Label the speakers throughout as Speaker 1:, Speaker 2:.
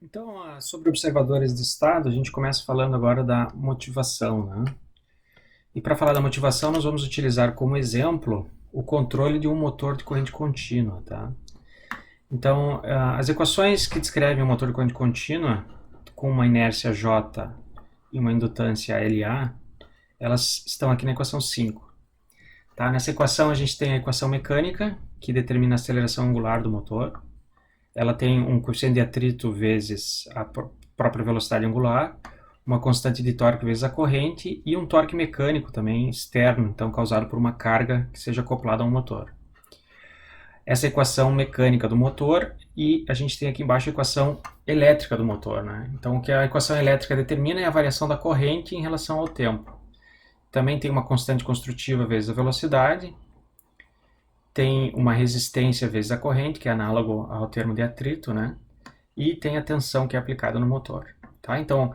Speaker 1: Então, sobre observadores de estado, a gente começa falando agora da motivação, né? E para falar da motivação, nós vamos utilizar como exemplo o controle de um motor de corrente contínua, tá? Então, as equações que descrevem o motor de corrente contínua, com uma inércia J e uma indutância LA, elas estão aqui na equação 5. Tá? Nessa equação a gente tem a equação mecânica, que determina a aceleração angular do motor. Ela tem um coeficiente de atrito vezes a própria velocidade angular, uma constante de torque vezes a corrente e um torque mecânico também externo, então causado por uma carga que seja acoplada a um motor. Essa é a equação mecânica do motor, e a gente tem aqui embaixo a equação elétrica do motor, né? Então o que a equação elétrica determina é a variação da corrente em relação ao tempo. Também tem uma constante construtiva vezes a velocidade, tem uma resistência vezes a corrente, que é análogo ao termo de atrito, né? E tem a tensão que é aplicada no motor. Tá? Então,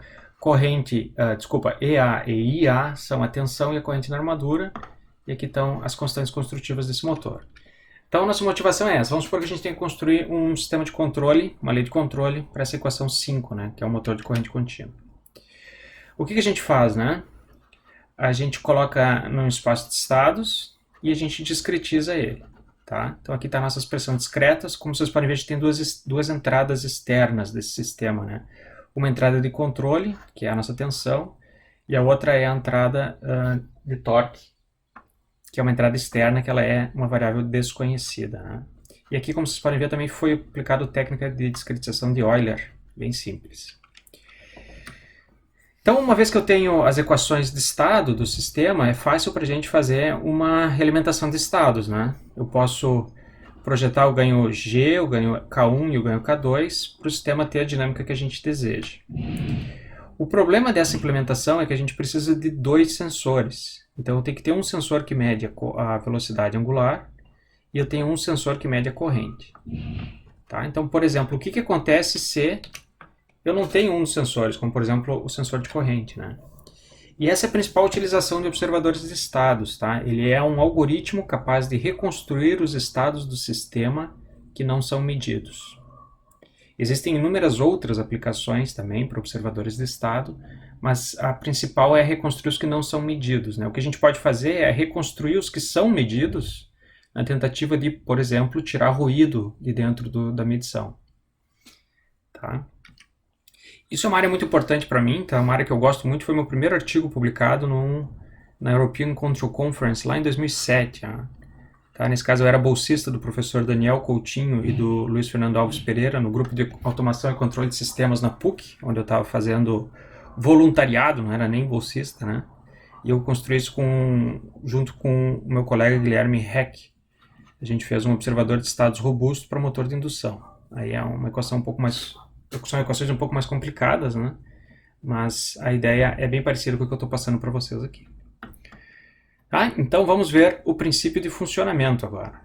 Speaker 1: EA e IA são a tensão e a corrente na armadura, e aqui estão as constantes construtivas desse motor. Então, nossa motivação é essa. Vamos supor que a gente tem que construir um sistema de controle, uma lei de controle, para essa equação 5, né? Que é o motor de corrente contínua. O que a gente faz, né? A gente coloca num espaço de estados e a gente discretiza ele. Tá? Então aqui está a nossa expressão discretas. Como vocês podem ver, a gente tem duas entradas externas desse sistema, né? Uma entrada de controle, que é a nossa tensão, e a outra é a entrada de torque, que é uma entrada externa, que ela é uma variável desconhecida, né? E aqui, como vocês podem ver, também foi aplicado a técnica de discretização de Euler, bem simples. Então, uma vez que eu tenho as equações de estado do sistema, é fácil para a gente fazer uma realimentação de estados, né? Eu posso projetar o ganho G, o ganho K1 e o ganho K2 para o sistema ter a dinâmica que a gente deseja. O problema dessa implementação é que a gente precisa de dois sensores. Então, eu tenho que ter um sensor que mede a velocidade angular e eu tenho um sensor que mede a corrente. Tá? Então, por exemplo, o que acontece se eu não tenho um dos sensores, como por exemplo o sensor de corrente, né? E essa é a principal utilização de observadores de estados, tá? Ele é um algoritmo capaz de reconstruir os estados do sistema que não são medidos. Existem inúmeras outras aplicações também para observadores de estado, mas a principal é reconstruir os que não são medidos, né? O que a gente pode fazer é reconstruir os que são medidos na tentativa de, por exemplo, tirar ruído de dentro da medição. Tá? Isso é uma área muito importante para mim, tá? Uma área que eu gosto muito. Foi meu primeiro artigo publicado na European Control Conference lá em 2007. Tá? Nesse caso eu era bolsista do professor Daniel Coutinho e do Luiz Fernando Alves Pereira no grupo de automação e controle de sistemas na PUC, onde eu estava fazendo voluntariado, não era nem bolsista, né? E eu construí isso junto com o meu colega Guilherme Heck. A gente fez um observador de estados robusto para motor de indução. Aí é uma equação um pouco mais... São equações um pouco mais complicadas, né? Mas a ideia é bem parecida com o que eu estou passando para vocês aqui. Tá? Então vamos ver o princípio de funcionamento agora.